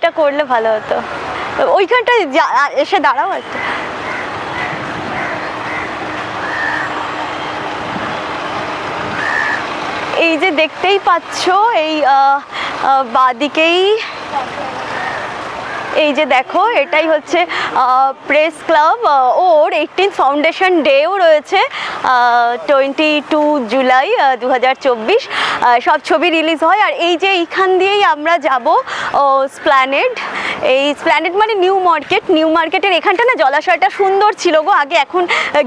ওটা করলে ভালো হতো। ওইখানটা এসে দাঁড়াও একটা। এই যে দেখতেই পাচ্ছ এই বাঁদিকেই এই যে দেখো এটাই হচ্ছে প্রেস ক্লাব। ওর 18 ফাউন্ডেশন ডেও রয়েছে 22 জুলাই 2024। সব ছবি রিলিজ হয়। আর এই যে এইখান দিয়েই আমরা যাব স্প্ল্যানেড। এই স্প্ল্যানেড মানে নিউ মার্কেট। নিউ মার্কেটের এখানটা না জলাশয়টা সুন্দর ছিল গো আগে, এখন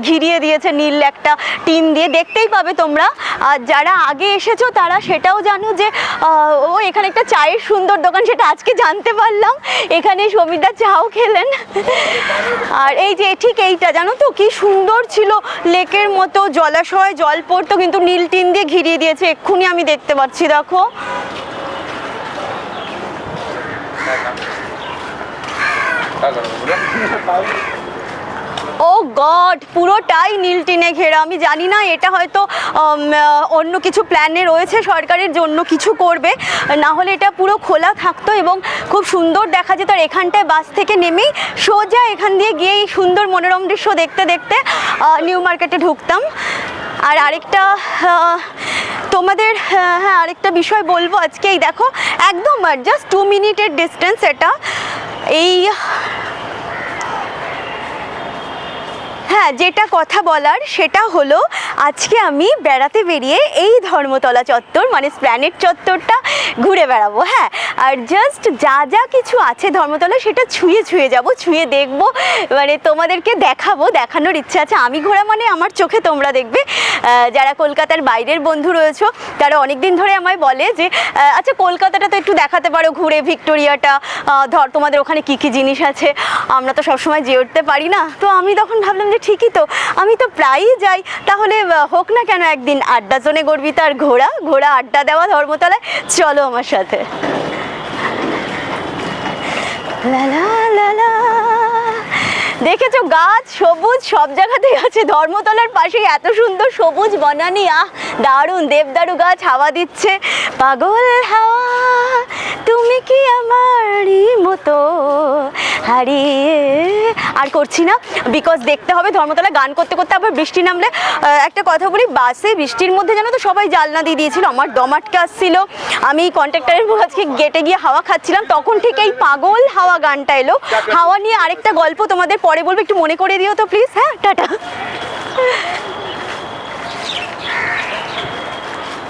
ঘিরিয়ে দিয়েছে নীল একটা টিন দিয়ে, দেখতেই পাবে তোমরা। আর যারা আগে এসেছো তারা সেটাও জানো যে ও এখানে একটা চায়ের সুন্দর দোকান, সেটা আজকে জানতে পারলাম। এখানে সমিতা চাও খেলেন। আর এই যে ঠিক এইটা জানো তো কি সুন্দর ছিল, লেকের মতো জলাশয়, জল পড়তো কিন্তু নীল টিন দিয়ে ঘিরিয়ে দিয়েছে। এক্ষুনি আমি দেখতে পাচ্ছি, দেখো। ও গড, পুরোটাই নীল টিনে ঘেরা। আমি জানি না, এটা হয়তো অন্য কিছু প্ল্যানে রয়েছে, সরকারের জন্য কিছু করবে, না হলে এটা পুরো খোলা থাকতো এবং খুব সুন্দর দেখা যেত। আর এখানটায় বাস থেকে নেমেই সোজা এখান দিয়ে গিয়ে এই সুন্দর মনোরম দৃশ্য দেখতে দেখতে নিউ মার্কেটে ঢুকতাম। আর আরেকটা তোমাদের হ্যাঁ আরেকটা বিষয় বলবো আজকে। এই দেখো একদম জাস্ট 2 মিনিটের ডিস্টেন্স এটা। এই হ্যাঁ, যেটা কথা বলার সেটা হলো আজকে আমি বেড়াতে বেরিয়ে এই ধর্মতলা চত্বর মানে স্প্ল্যানেড চত্বরটা ঘুরে বেড়াবো। হ্যাঁ, আর জাস্ট যা যা কিছু আছে ধর্মতলা সেটা ছুঁয়ে যাব, ছুঁয়ে দেখবো, মানে তোমাদেরকে দেখাবো, দেখানোর ইচ্ছা আছে। আমি ঘোরা মানে আমার চোখে তোমরা দেখবে। যারা কলকাতার বাইরের বন্ধু রয়েছো তারা অনেক দিন ধরে আমায় বলে যে আচ্ছা কলকাতাটা তো একটু দেখাতে পারো ঘুরে, ভিক্টোরিয়াটা ধর, তোমাদের ওখানে কী কী জিনিস আছে, আমরা তো সবসময় যেয়ে উঠতে পারি না। তো আমি তখন ভাবলাম যে ঠিকই তো, আমি তো প্রায়ই যাই, তাহলে হোক না কেন একদিন আড্ডা জোনে গর্বিত আর ঘোরা আড্ডা দেওয়া ধর্মতলায়। চলো আমার সাথে। লা লা লা লা, দেখেছো গাছ সবুজ সব জায়গাতেই আছে। ধর্মতলার পাশে এত সুন্দর সবুজ বনানি, দারুণ। দেবদারু গাছ হাওয়া দিচ্ছে, পাগল হাওয়া তুমি কি আমারই মতো হারিয়ে। আর করছি না বিকজ দেখতে হবে ধর্মতলা। গান করতে করতে আবার বৃষ্টি নামলে, একটা কথা বলি, বাসে বৃষ্টির মধ্যে জানো তো সবাই জানলা দিয়ে দিয়েছিল, আমার দম আটকে আসছিল। আমি কন্ট্রাক্টরের কাছে গেটে গিয়ে হাওয়া খাচ্ছিলাম, তখন ঠিক এই পাগল হাওয়া গানটা এলো। হাওয়া নিয়ে আরেকটা গল্প তোমাদের পরে বলবো, একটু মনে করে দিও তো প্লিজ। হ্যাঁ, টাটা।